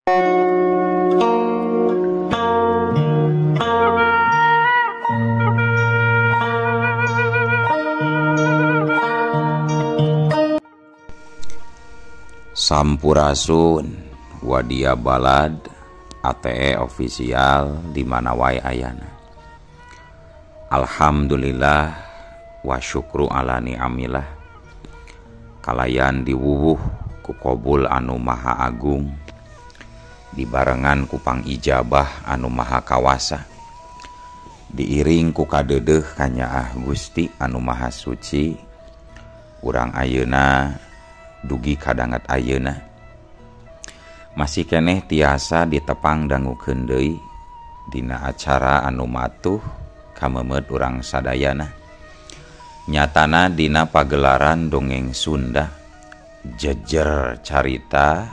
Sampurasun Wadia Balad ATE official di mana wae ayana. Alhamdulillah wa syukru ala ni'amillah. Kalayan diwuwuh ku Qobul anu maha agung, dibarengan ku pangijabah anu maha kawasa, diiring ku kadeudeuh ka Nyaah Gusti anu maha suci. Urang ayeuna dugi kadangat ayeuna masih keneh tiasa ditepang dangukeun deui dina acara anu matuh kamemet urang sadayana. Nyatana dina pagelaran dongeng Sunda jejer carita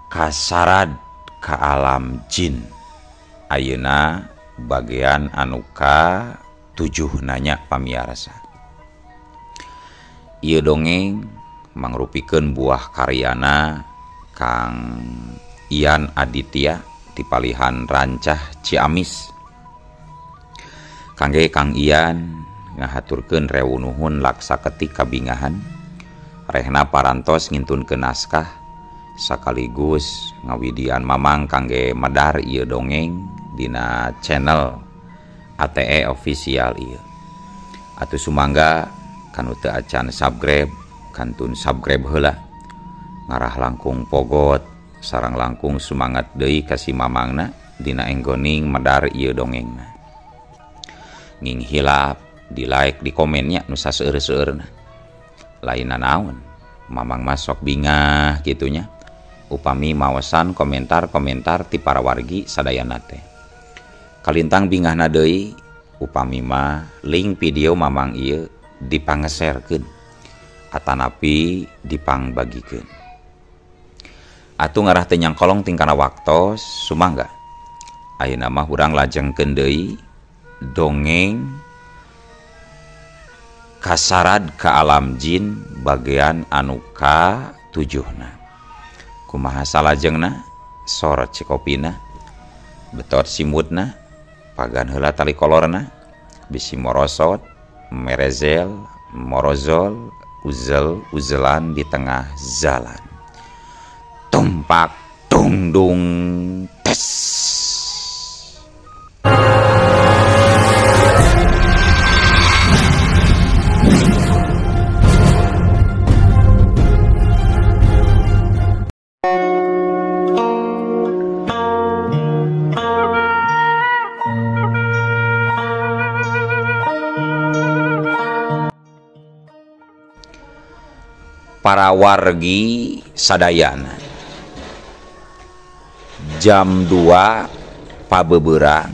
kasarad ka alam jin. Ayeuna bagian anu ka 7 nanya pamiarsa. Ieu dongeng mangrupikeun buah karyana Kang Ian Aditya di Palihan Rancah Ciamis. Kangge Kang Ian ngahaturkeun rewu nuhun laksa ketik kabingahan, rehna parantos ngintunkeun naskah sakaligus ngawidian mamang kangge medar ieu dongeng dina channel ATE official ieu. Atuh sumangga kanu teu acan subscribe kantun subscribe heula, ngarah langkung pogot sareng langkung semangat deui ka si mamangna dina enggoning medar ieu dongengna. Nging hilap di like di komennya nu saseueur-seueurna. Lainna naon, mamang mah sok bingah kitunya upami maosan komentar-komentar ti para wargi sadayana teh. Kalintang bingahna deui upami mah link video mamang ieu dipangeserkeun atanapi dipangbagikeun. Atuh ngarah teu nyangkolong tingkana waktos sumangga ayeuna mah urang lajengkeun deui dongeng kasarad ka alam jin bagian anu ka 7na. Kumaha salajengna sorot cikopina betot simutna pagan heula tali kolorna bisi morosot merezel morozol uzel-uzelan di tengah jalan. Tumpak dung dung tes. Para wargi sadayana, jam 2 pabeubeurang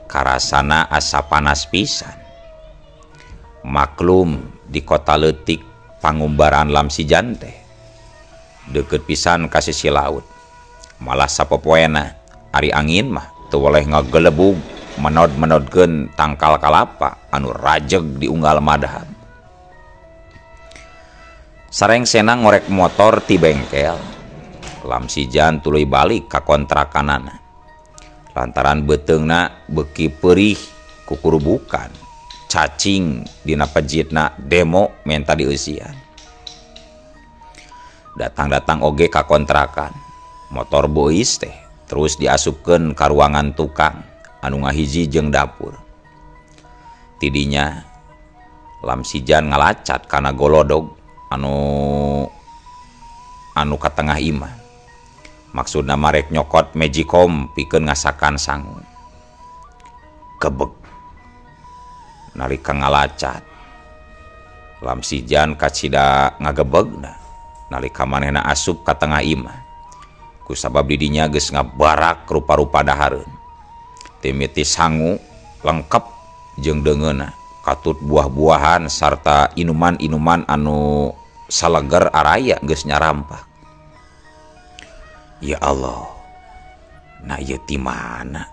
karasana asa panas pisan. Maklum di kota leutik pangumbaran Lamsijan teh deukeut pisan ka sisi laut. Malah sapopoena ari angin mah teu woleh ngagelebug menod-menodkeun tangkal kalapa anu rajeg di unggal madahab. Sareng senang ngorek motor ti bengkel, Lamsijan tuluy balik ka kontrakanana. Lantaran beteungna beuki peurih ku kurubukan, cacing dina pejitna demo menta dieusian. Datang-datang oge ka kontrakan, motor bois teh terus diasupkeun ka ruangan tukang anu ngahiji jeung dapur. Tidinya Lamsijan ngalacat kana golodog anu ka tengah imah. Maksudna marek nyokot Magicom pikeun ngasakan sangu. Kebeg nalika ngalacat Lamsijan kacida ngagebegna nalika manehna asup ka tengah imah. Kusabab didinya geus ngabarak rupa-rupa dahareun. Timiti sangu lengkep jeung deungeunna katut buah-buahan sarta inuman-inuman anu saleger araya geus nyarampak. Ya Allah, nah ieu ti mana?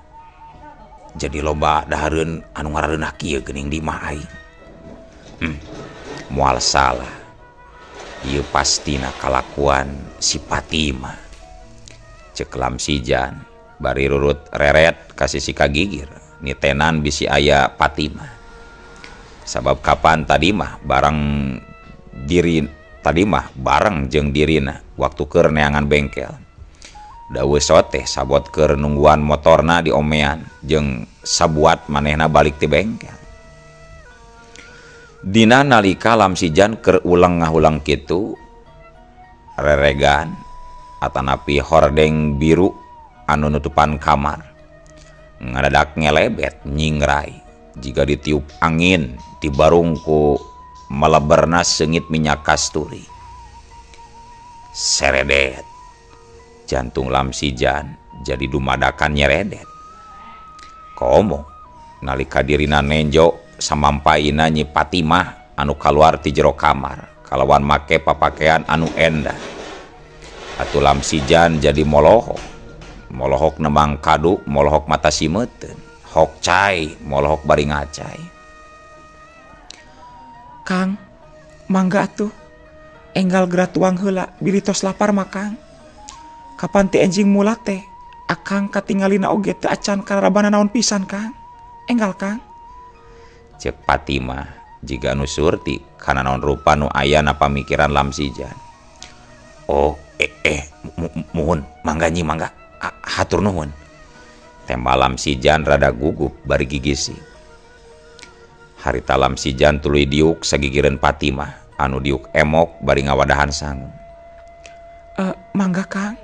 Jadi loba dahareun anu ngarareunah kieu geuning di mah aing. Moal salah. Ieu pastina kalakuan si Fatimah. Cek Lamsijan bari rurut reret kasih si kagigir nitenan bisi aya Patimah. Sabab kapan tadi mah bareng jeung dirina waktu keur neangan bengkel. Da weusot teh sabot keur nungguan motorna di omean jeung sabuat manehna balik ti bengkel. Dina nalika Lamsijan keur ulang ngahulang kitu reregan atanapi hordeng biru anu nutupan kamar ngadadak ngelebet nyingrai jika ditiup angin dibarung ku meleberna seungit minyak kasturi. Seredet jantung Lamsijan jadi dumadakan nyeredet. Komo nalika dirina nenjo samampaina Nyi Patimah anu kaluar ti jero kamar kalawan make papakean anu endah. Atuh Lamsijan jadi molohok nemang kadu, molohok mata simeteun, hok cai, molohok bari ngacai. Kang, mangga atuh enggal geura tuang heula bili tos lapar mah Kang. Kapan ti enjing mula teh akang katinggalina oge teu acan karabana naon pisan Kang. Enggal Kang. Cek Patimah jiga nu surti kana naon rupa nu aya na pamikiran Lamsijan. Oh, muhun, mangga Nyi mangga. Hatur nuhun. Tembal Lamsijan rada gugup bari gigisi. Harita Lamsijan tuluy diuk sagigireun Patimah anu diuk emok bari ngawadahan sangu. Mangga Kang.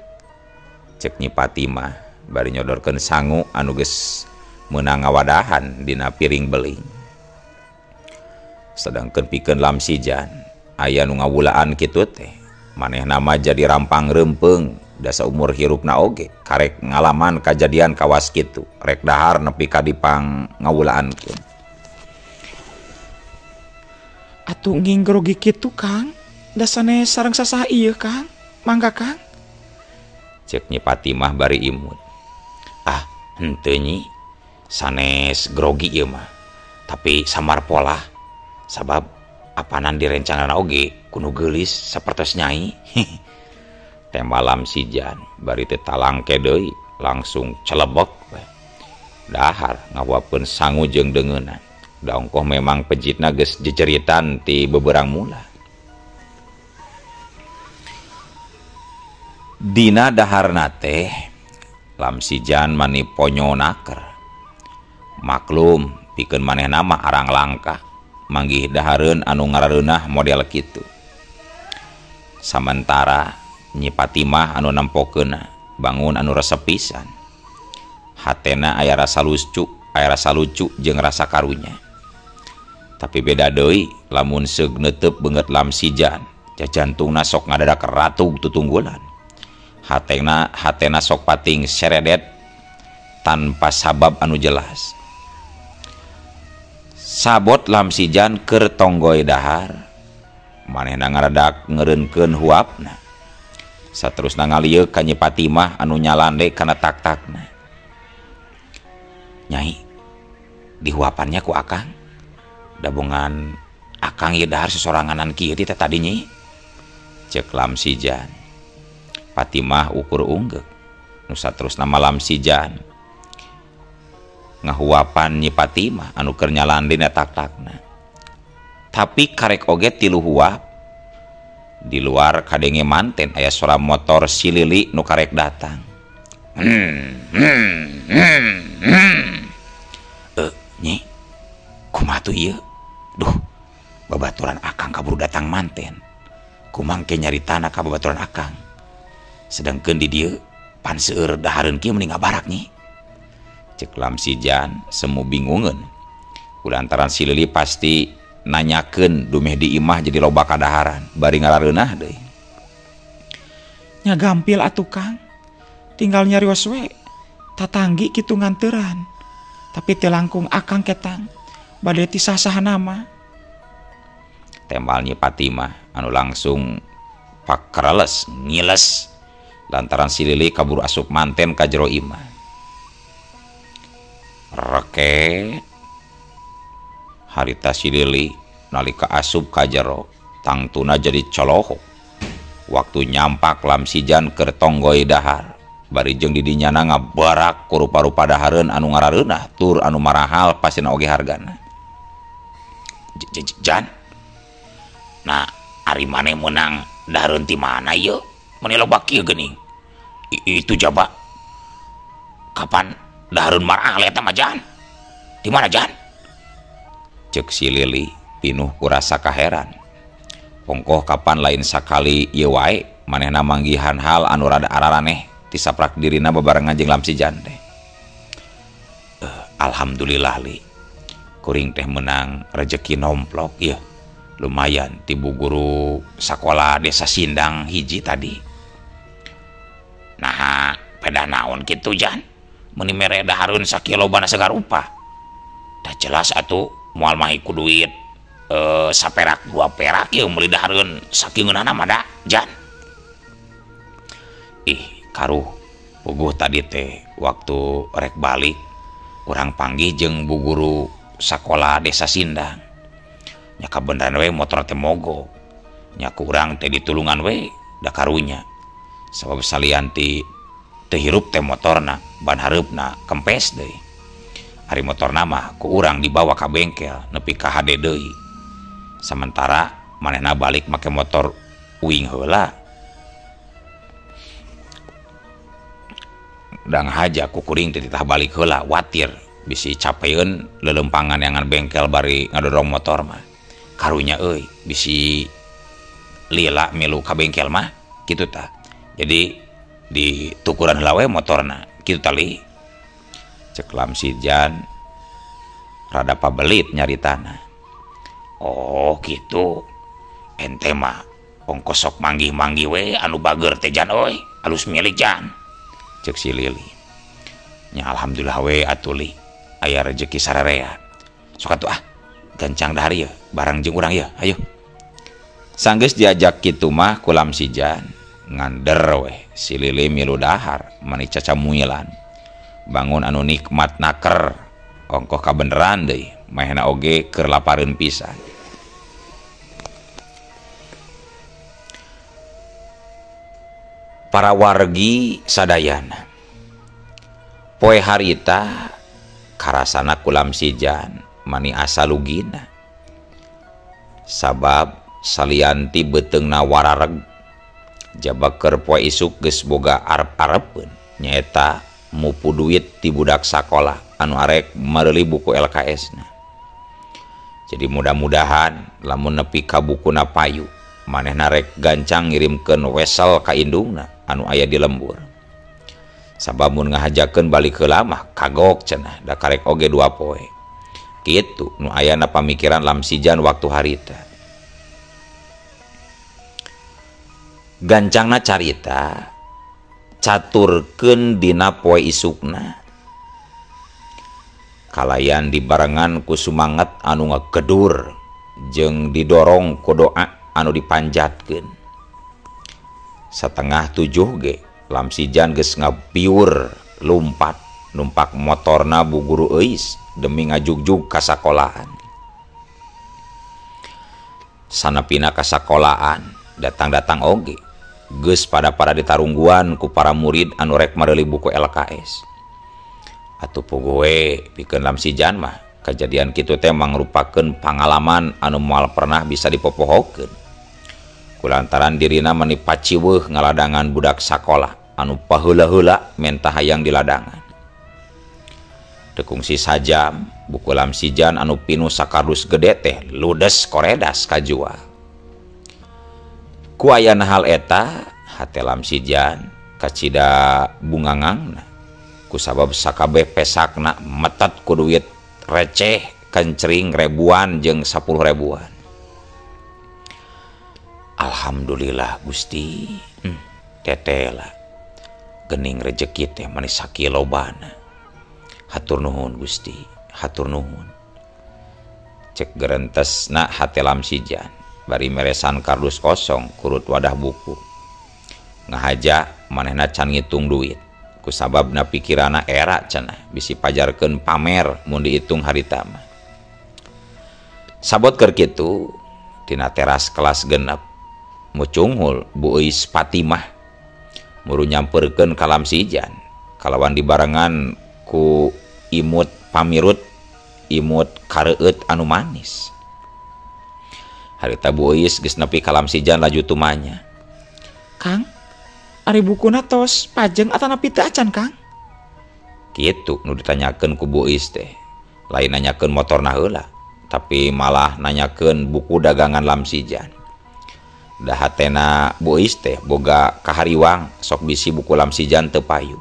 Cek Nyi Patimah bari nyodorkeun sangu anu geus meunang ngawadahan dina piring beling. Sedangkeun pikeun Lamsijan aya nu ngawulaan kitu teh manehna mah jadi rampang rempeng da saumur hirupna oge karek ngalaman kajadian kawas kitu rek dahar nepi ka dipang ngawulaankeun. Atuh nging grogi kitu Kang, da sanes sareng sasaha ieu Kang. Mangga Kang. Cek Nyi Patimah bari imut. Henteu Nyi, sanes grogi ieu mah. Tapi samar pola. Sabab apanan direncangan oge kudu geulis sapertos Nyai. Tembal Lamsijan bari teu talangke deui langsung celebek we. Dahar ngawapeun sangu jeung deungeunna. Da ongkoh memang pejitna geus jejeritan ti beberang mula. Dina daharna teh Lamsijan mani ponyo naker. Maklum pikeun manehna mah arang langkah manggih dahareun anu ngarareunah model kitu. Sementara Nyi Patimah anu nempokeunna bangun anu resep pisan. Hatena aya rasa lucu jeung rasa karunya. Tapi beda deui lamun seug neuteup beungeut Lamsijan, jantungna sok ngadadak ratug tutunggulan. Hatena sok pating seredet tanpa sabab anu jelas. Sabot Lamsijan keur tonggoy dahar, manehna ngaradak ngeureunkeun huapna. Saterusna ngalieuk ka Nyi Patimah anu nyalande kana tak-takna. Nyai, dihuapannya ku Akang. Dabungan Akang ieu dahar sosoranganan kieu teh tadi Nyi. Cek Lamsijan. Patimah ukur unggek. Nu saterusna Lamsijan ngahuapan Nyi Patimah anu keur nyalande na tak-takna. Tapi karek oge tilu huap. Di luar kadenge manten aya suara motor si Lili nu karek datang. Nyi, kumaha tuh ieu? Duh, babaturan Akang kaburu datang manten. Kumangke nyaritana ka babaturan Akang. Sedangkeun di dieu pan seueur dahareun kieu mending ngabarak Nyi. Cek Lamsijan semu bingungeun. Kulantaran si Lili pasti nanyakeun dumeh di imah jadi loba kadaharan bari ngarareunah deui. Nya gampil atuh Kang. Tinggal nyarios we. Tatanggi kitu nganteuran. Tapi teu langkung Akang ketang. Bade ti sasaha nama. Tembal Nyi Patimah anu langsung pakreles ngiles lantaran si Lili kaburu asup manten ka jero imah. Reket harita si Lili nalika asup ka jero tangtuna jadi colohok. Waktu nyampak Lamsijan keur tonggoy dahar bari jeung didinyana ngabarak ku rupa-rupa dahareun anu ngarareunah tur anu marahal pasina oge hargana. Jan, nah ari maneh menang dahareun ti mana ieu? Mani loba kieu geuning. Itu jaba. Kapan dahareun marahal eta mah Jan? Di mana Jan? Cek si Lili pinuh ku rasa kaheran. Pongkoh kapan lain sakali ieu wae manehna manggihan hal anu rada araraneh ti saprak dirina bebarengan jeung Lamsijan teh. Alhamdulillah Li. Kuring teh menang rezeki nomplok ieu. Lumayan ti bu guru sakola desa Sindang hiji tadi. Nah, peda naon kitu Jan? Meni mere dahareun sakilobana sagarupa. Dah jelas atuh moal mah ku duit saperak 2 perak ieu meuli dahareun sakieuneunana mah da Jan. Karuh puguh tadi teh waktu rek balik urang panggih jeung bu guru sakola desa Sindang. Nya kabeneran we motor teh mogok. Nya ku urang teh ditulungan we da karunya. Sabab salian ti teu hirup teh motorna, ban hareupna kempes deui. Ari motorna mah ku urang dibawa ka bengkel nepi ka hade deui. Sementara manehna balik make motor uing heula. Dang haja ku kuring teh ditah balik heula watir bisi capeun lelempangan yangan bengkel bari ngadorong motor mah. Karunya euy bisi lila milu ka bengkel mah kitu tah. Jadi di tukuran heula we motorna kitu tali. Cek Lamsijan rada pabelit nyaritana. Oh gitu. Ente mah ongkos sok manggih-manggih we anu bager teh Jan euy, alus milik Jan. Cek si Lili. Nya alhamdulillah we atuh Li. Aya rezeki sararea. Sok atuh gancang dahar ieu barang jeung urang ieu, ayo. Sanggeus diajak kitu mah ku Lamsijan ngander we si Lili milu dahar mani cacamuilan. Bangun anu nikmat naker ongkoh kabeneran deui mahena oge keur lapareun pisan. Para wargi sadayana poe harita karasana ku Lamsijan mani asa lugina sabab salianti beteungna warareg jaba keur poe isuk geus boga arep-arepeun nyaeta mupu duit ti budak sakola anu arek mereuli buku LKS na. Jadi mudah-mudahan lamun nepi ka bukuna payu manehna rek gancang ngirimkeun wesel ka indungna anu aya di lembur. Sabab mun ngahajakeun balik heula mah kagok cenah da karek oge 2 poe. Kitu nu ayana pamikiran Lamsijan waktu harita. Gancangna carita caturkeun dina poe isukna kalayan dibarengan ku sumanget anu ngagedur jeung didorong ku doa anu dipanjatkeun. Setengah 7 ge Lamsijan geus ngabiur lumpat numpak motorna bu guru euis demi ngajugjug ka sakolahan. Sanapina ka sakolahan datang-datang oge geus pada ditarungguan ku para murid anu rek mareuli buku LKS. Atuh puguh pikeun Lamsijan mah kejadian kitu teh mangrupakeun pangalaman anu moal pernah bisa dipopohokeun. Kulantaran dirina mani paciweuh ngaladangan budak sakola anu paheula-heula menta hayang di ladangan. Teu kungsi sajam buku Lamsijan anu pinuh sakardus gede teh ludes koredas kajual. Ku ayana hal eta hate Lamsijan kacida bungangangna kusabab sakabeh pesakna metet ku duit receh kencring ribuan jeung 10 ribuan. Alhamdulillah Gusti. Tetela geuning rezeki teh manis sakilobana. Hatur nuhun Gusti, hatur nuhun. Cek gerentesna hate Lamsijan bari meresan kardus kosong kurut wadah buku. Ngahaja manehna can ngitung duit. Kusababna pikirana era cenah bisi pajarkeun pamer mun dihitung harita mah. Sabot keur kitu tina teras kelas genep mucunghul Bu Eis Fatimah muru nyamperkeun ka Lamsijan kalawan dibarengan ku imut pamirut imut kareueut anu manis. Harita Bu Uis geus nepi ka Lamsijan laju tumanya. Kang, ari bukuna tos pajeng atau nepi teu acan Kang? Kitu nu ditanyakeun ku Bu Uis teh. Lain nanyakeun motorna heula, tapi malah nanyakeun buku dagangan Lamsijan. Da hatena Bu Uis teh boga kahariwang sok bisi buku Lamsijan teu payu.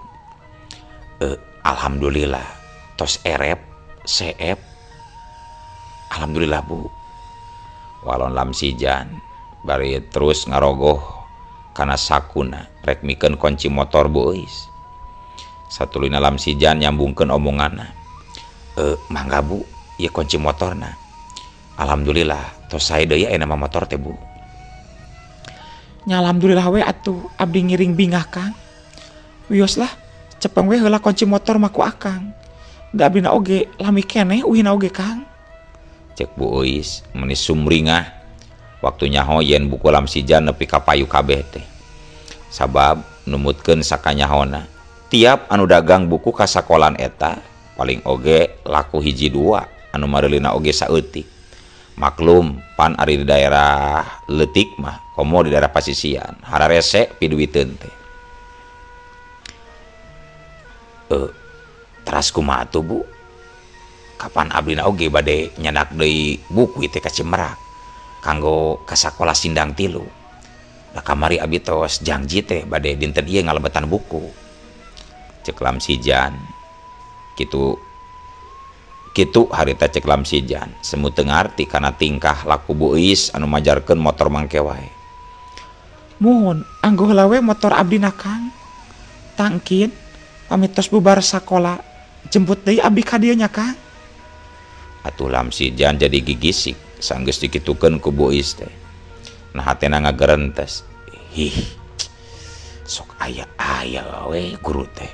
Alhamdulillah tos erep seep. Alhamdulillah Bu. Walon Lamsijan bari terus ngarogoh kana sakuna rek mikeun kunci motor Bu Uis. Satulina Lamsijan nyambungkeun omonganna. Mangga Bu, ieu kunci motorna. Alhamdulillah tos sae deui aya nama motor teh Bu. Nya alhamdulillah we atuh abdi ngiring bingah Kang. Wios lah cepeng we heula kunci motor mah ku akang. Da abdina oge lami keneh uhina oge Kang. Cek Bu Uis meuni sumringah waktu nyaho yen buku Lamsijan nepi ka payu kabeh teh. Sabab numutkeun sakanyahona tiap anu dagang buku ka sakolan eta paling oge laku hiji dua anu mareulina oge saeutik. Maklum pan ari di daerah leutik mah komo di daerah pasisian hararese piduiteun teh. Teras kumaha tuh Bu? Kapan abdina oge bade nyanak deui buku teh ka Cimerak kanggo ka sakola Sindang 3. Da kamari abdi tos janji teh bade dinten ieu ngalebetan buku. Cek Lamsijan kitu harita cek Lamsijan semu teu ngarti kana tingkah laku Bu Uis anu majarkeun motor mangke wae. Muhun anggo heula we motor abdina Kang. Tangkin pamit tos bubar sakola jemput deui abdi ka dieu nya Kang. Atuh Lamsijan jadi gigisik sanggeus dikitukeun ku Bu Uis teh. Nah hatena ngagerentes. Sok aya we guru teh.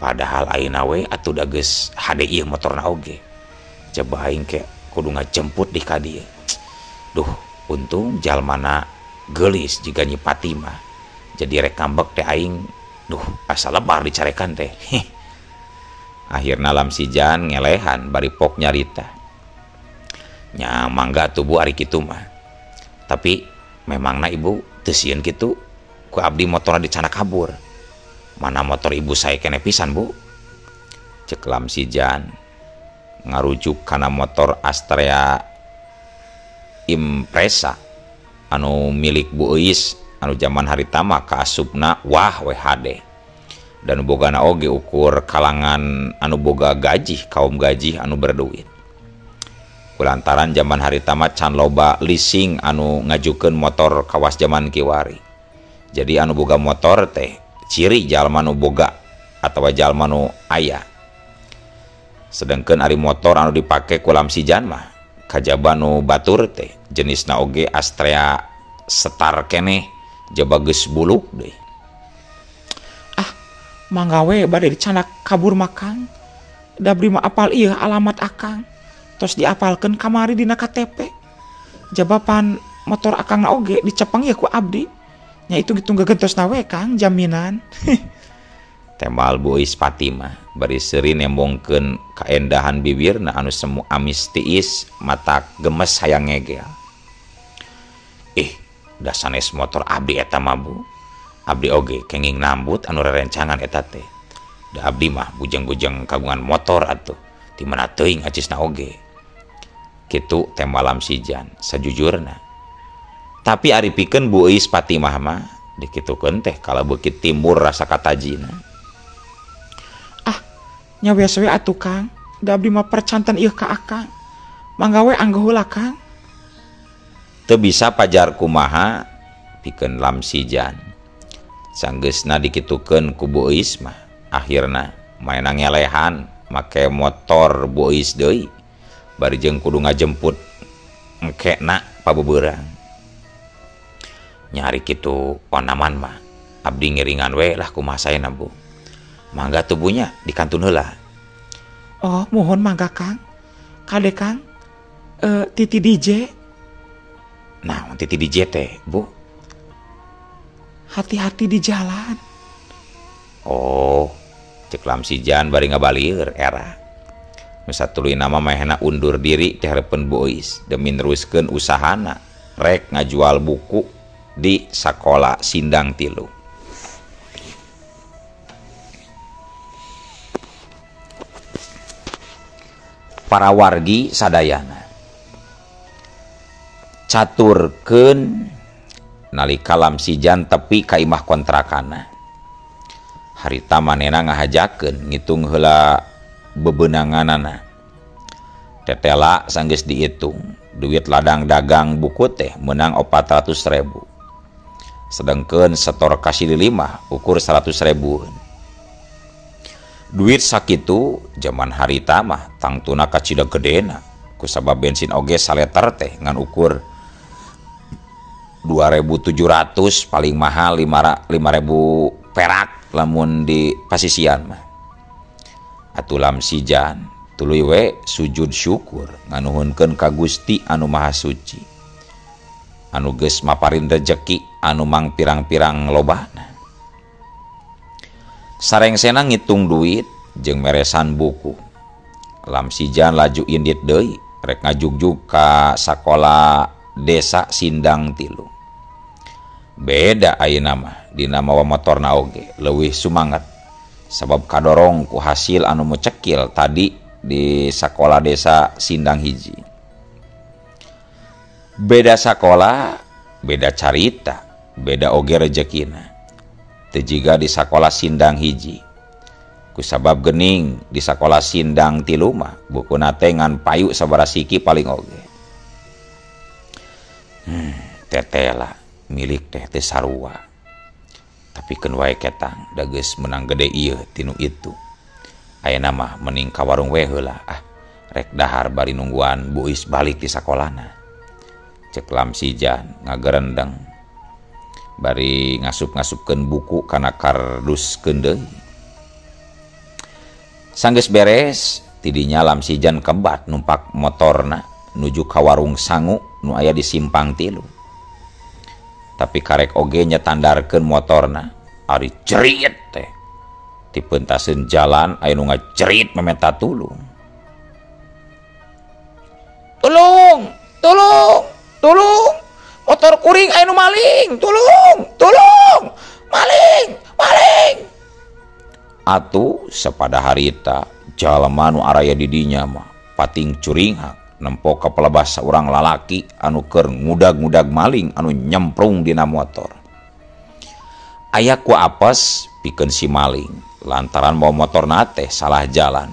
Padahal ayeuna we atuh da geus hade ieu motorna oge. Coba aing ke kudu ngajemput di ka dieu. Duh, untung jalmana geulis jiga Nyi Patimah. Jadi rek ngambek teh aing, duh asa lebar dicarekan teh. Akhirna Lamsijan ngelehan bari pok nyarita. Nya mangga tuh Bu ari kitu mah. Tapi memangna Ibu teu sieun kitu ku abdi motorna dicana kabur. Mana motor Ibu saya kene pisan Bu? Cek Lamsijan ngarujuk kana motor Astrea Impresa anu milik Bu Uis anu zaman harita mah kaasupna wah we hade. Dan bogana oge ukur kalangan anu boga gaji kaum gaji anu berduit. Kulantaran zaman harita mah can loba leasing anu ngajukeun motor kawas zaman kiwari. Jadi anu boga motor teh ciri jalma nu boga atawa jalma nu aya. Sedengkeun ari motor anu dipake ku Lamsijan mah kajaba nu batur teh jenisna oge Astrea Star keneh jaba geus buluk deui. Mangga we bade dicanak kabur mah Kang. Da abdi mah apal ieu alamat akang. Tos diapalkeun kamari dina KTP. Jabapan motor akangna oge dicepeng ya ku abdi. Nya itu gitu gagentosna we Kang jaminan. Temal Bu Uis Patimah bari seurin nembongkeun kaendahan bibirna anu semu amis tiis mata gemes hayang ngegel. Da sanes motor abdi eta mah Bu. Abdi oge kenging nambut anu rerencangan eta teh. Da abdi mah bujeng-bujeng kagungan motor atuh. Di mana teuing acisna oge. Kitu tema Lamsijan sajujurna. Tapi ari pikeun Bu Uis Patimah mah dikitukeun teh kala Bukit Timur rasa katajina. Nya biasa we atuh Kang. Da abdi mah percanten ieu ka akang. Mangga we anggo heula Kang. Teu bisa pajar kumaha pikeun Lamsijan. Sanggeusna dikitukeun ku Bu Uis mah akhirna maena ngelehan make motor Bu Uis deui bari jeung kudu ngajemput engkena pabebeurang. Nyari kitu onaman mah abdi ngiringan we lah kumaha saena Bu. Mangga tuh bunya dikantun heula. Oh mohon mangga Kang. Kade Kang Titi DJ. Nah Titi DJ teh Bu? Hati-hati di jalan. Oh, cek Lamsijan bari ngabalir era. Nu satuluy nama mahena undur diri teh hareupeun bois demi neruskeun usahana rek ngajual buku di sakola Sindang 3. Para wargi sadayana caturkeun nalika Lamsijan tepi ka imah kontrakana. Harita manehna ngahajakeun ngitung heula bebeunanganana. Tetela sanggeus diitung duit ladang dagang buku teh menang 400.000. Sedengkeun setor kasih lima ukur 100.000. Duit sakitu zaman harita mah tangtuna kacida gedena kusabab bensin oge saleter teh ngan ukur 2.700 paling mahal 5.000 perak lamun di pasisian mah. Atuh Lamsijan tuluy we sujud syukur nganuhunkeun ka Gusti anu Maha Suci anu geus maparin rejeki anu mang pirang-pirang lobana. Sarengsena ngitung duit jeung meresan buku. Lamsijan laju indit deui rek ngajugjug ka sakola desa Sindang 3. Beda ayeuna mah dina mawa motorna oge leuwih sumanget sabab kadorong ku hasil anu mucekil tadi di sakola desa Sindang 1. Beda sakola, beda carita, beda oge rejekina. Teu jiga di sakola Sindang 1. Kusabab geuning di sakola Sindang 3 mah bukuna teh ngan payu sabarasiki paling oge. Tetela milik teh teu sarua. Tapi keun wae ketang da geus menang gede ieu tinu itu. Ayeuna mah mending ka warung we heula. Rek dahar bari nungguan buis balik di sakolana. Cek Lamsijan ngagerendeng bari ngasup-ngasupkeun buku kana karduskeun deui. Sanggeus beres tidinya Lamsijan kebat numpak motorna nuju ka warung sangu nu aya di Simpang 3. Tapi karek oge nyetandarkeun motorna ari cerit teh ti peuntaseun jalan aya nu ngacerit memeta tulung. Tulung, tulung, tulung. Motor kuring aya nu maling, tulung, tulung, maling, maling. Atuh sapada harita jalema nu araya di dinya mah pating curinghak nempo ka pelebas saurang lalaki anu keur ngudag-ngudag maling anu nyemprung dina motor. Aya ku apes pikeun si maling lantaran bawa motorna teh salah jalan.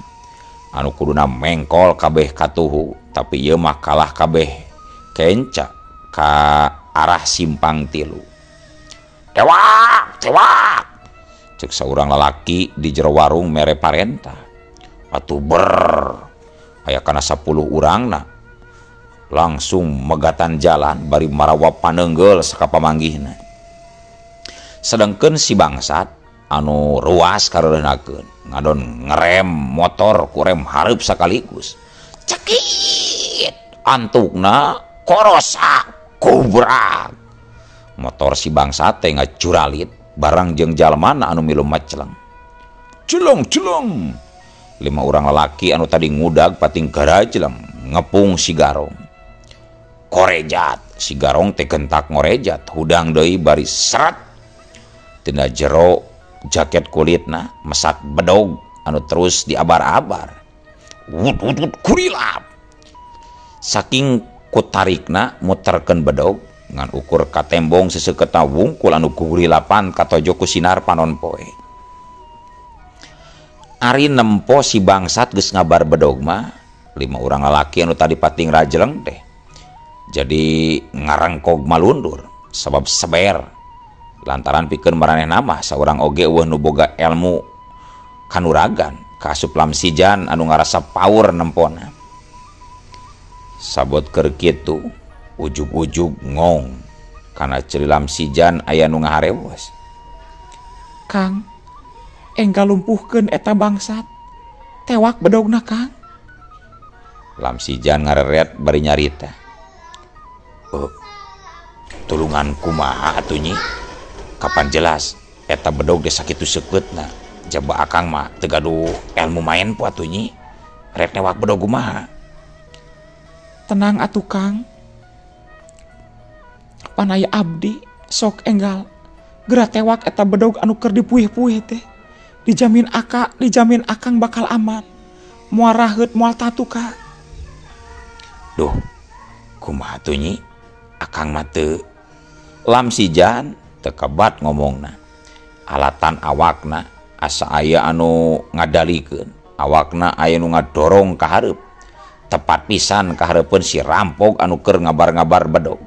Anu kuduna mengkol kabeh katuhu tapi ieu mah kalah kabeh kenca ka arah Simpang 3. Tewak, tewak. Cek saurang lalaki di jero warung mere parenta. Atuh ber. Aya kana 10 urangna. Langsung megatan jalan bari marawa paneungeul saka pamanggihna. Sedengkeun si bangsat anu ruas kareureunhakeun ngadon ngerem motor ku rem hareup sakaligus. Cekit antukna korosak kubrak. Motor si bangsa teh ngacuralit barang jeung jalmana anu milu macleng. Celong celong. 5 urang lalaki anu tadi ngudag pating garajlem ngepung si garong. Korejat si garong teh gentak ngorejat hudang deui bari seret. Tina jero jaket kulitna mesat bedog anu terus diabar-abar. Wut wut wut kurilap. Saking kutarikna muterkeun bedog ngan ukur ka tembong seseukeutna wungkul anu kurilapan katojo ku sinar panon poe. Ari nempo si bangsat geus ngabar bedog mah 5 urang lalaki anu tadi pating rajleng teh jadi ngarengkog malundur sabab seber lantaran pikeun maranehna mah saurang oge eueuh nu boga ilmu kanuragan ka asup Lamsijan anu ngarasa power nempona. Sabot keur kitu ujug-ujug ngong kana ceuli Lamsijan aya nu ngaharewos. Kang, enggal lumpuhkeun eta bangsat. Tewak bedogna Kang. Lamsijan ngareret bari nyarita. Tulungan kumaha atuh Nyi? Kapan jelas? eta bedog desa kitu sekeutna jaba akang mah teu gaduh ilmu main pu atuh nyi rek newak bedog kumaha. Tenang atuh Kang, panaya abdi sok enggal geura tewak eta bedog anu keur dipuih-puih teh dijamin akang bakal aman moal raheut moal tatu Kang. Duh kumaha atuh nyi akang mah teu lamsijan teu kebat ngomongna. Alatan awakna asa aya anu ngadalikeun, awakna aya nu ngadorong ka hareup. Tepat pisan ka hareupeun si rampog anu keur ngabar-ngabar bedog.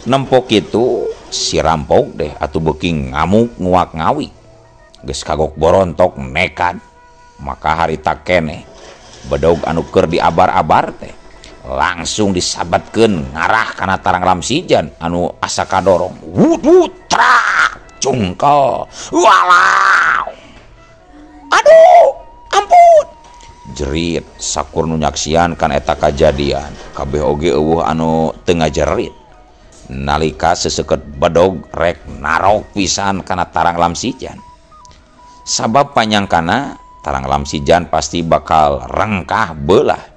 Nempok kitu si rampog deh atuh beuki ngamuk nguak ngawi. Geus kagok borontok nekat. Maka harita keneh bedog anu keur diabar-abar teh langsung disabatkeun ngarah kana tarang lamsijan anu asa kadorong. Wut trak cungkel. Walau. Aduh, ampun. Jerit sakur nu nyaksian kan eta kajadian. Kabeh oge eueuh anu teu ngajerit. Nalika seseukeut bedog rek narok pisan kana tarang lamsijan. Sabab panyangkana tarang lamsijan pasti bakal rengkah beulah.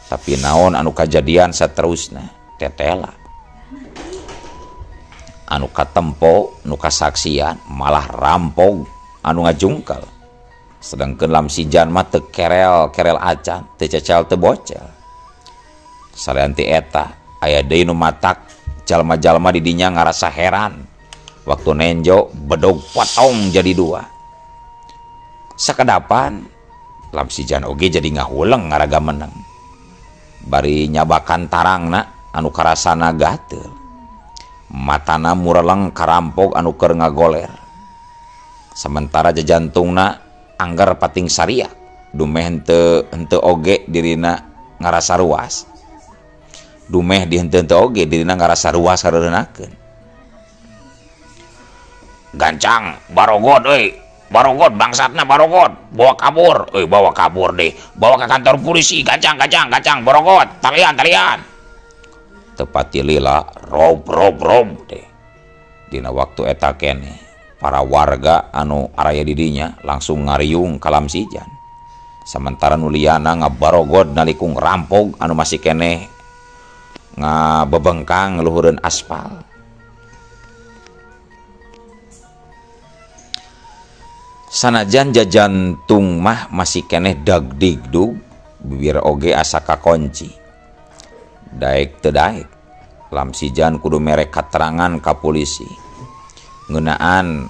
Tapi naon anu kajadian saterusna tetela. Anu katempo nu kasaksian malah rampog anu ngajungkel. Sedangkan lamsijan mah teu kerel acan, teu cecel teu bocel. Salian ti eta aya deui nu matak jalma-jalma di dinya ngarasa heran waktu nenjo bedog potong jadi dua. Sakadapan lamsijan oge jadi ngahuleng ngaraga meneng. Bari nyabakan tarangna anu karasana gatel. Matana mureleng karampog anu keur ngagoler. Sementara jajantungna anggar pating sariak. Dumeh henteu oge dirina ngarasa ruas. Dumeh di henteu oge dirina ngarasa ruas hareurenakeun. Gancang barogod euy. Barogod bangsatna barogod, bawa kabur deh, bawa ke kantor polisi, gancang, barogod, talian. Tepati lila, rob deh. Dina waktu eta kene, para warga anu araya didinya langsung ngariung ka lamsijan. Sementara nu liana ngabarogod nalikung rampog anu masih kene ngabebengkang luhureun aspal. Sanajan jajantung mah masih keneh dagdigdug, bibir oge asa kakonci. Daek teu daek, lamsijan kudu mere katerangan ka polisi. Ngeunaan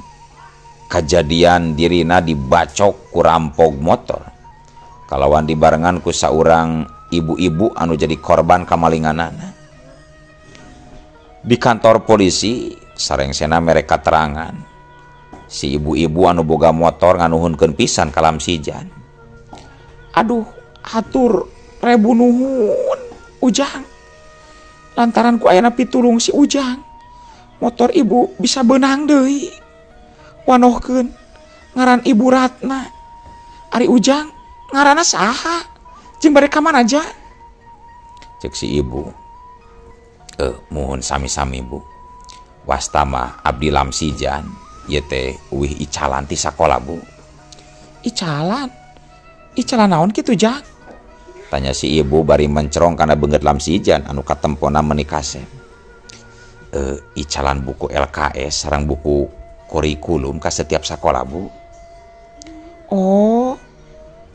kajadian dirina dibacok ku rampog motor. Kalawan dibarengan ku saurang ibu-ibu anu jadi korban kamalinganana. Di kantor polisi sarengsena mere katerangan. Si ibu-ibu anu boga motor nganuhunkeun pisan ka lamsijan. Aduh, hatur rebu nuhun Ujang. Lantaran ku ayana pitulung si Ujang, motor ibu bisa beunang deui. Wanohkeun ngaran Ibu Ratna. Ari Ujang ngaranna saha? Jeung bade ka mana aja? Cek si ibu. Muhun sami-sami Bu. Wastama abdi lamsijan. Ieu teh uwih icalan ti sakola Bu. Icalan? Icalan naon kitu Jang? Tanya si ibu bari mencerong kana beungeut lamsijan anu katempona meuni kasep. Icalan buku LKS sareng buku kurikulum ka setiap sakola Bu. Oh.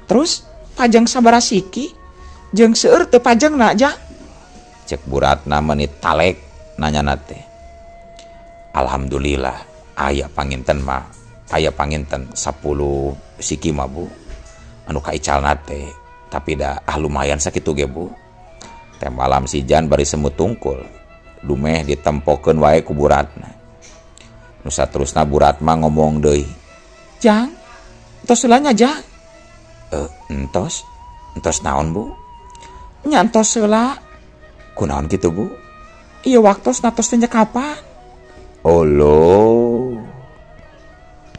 Terus pajang sabaraha siki? Jeung seueur teu pajangna Jang? Cek Bu Ratna meuni talek nanyana teh. Alhamdulillah. Aya panginten 10 siki mah Bu anu kaicalna teh, tapi da lumayan sakitu ge Bu. Teh malam sijan bari semut tungkul dumeh ditempokeun wae ku Bu Ratna. Nu saterusna Bu Ratma ngomong deui, Jang, entos heula nya Jang. Entos naon Bu? Nya entos heula. Kunaon kitu Bu? Ieu waktos natos teh kapan? Olo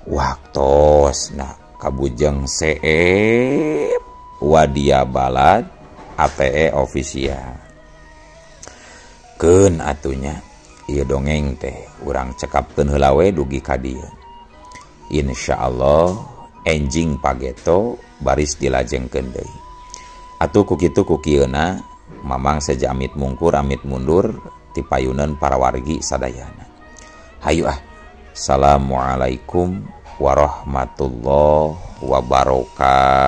waktos na kabujeng seep wadia balad ATE official keun atunya ieu dongeng teh urang cekapkeun heula we dugi ka dieu. Insyaallah enjing pageto baris dilajengkeun deui. Atuh ku kitu ku kieuna mamang saja amit mungkur amit mundur ti payuneun para wargi sadayana. Hayu ah. Assalamualaikum warahmatullahi wabarakatuh.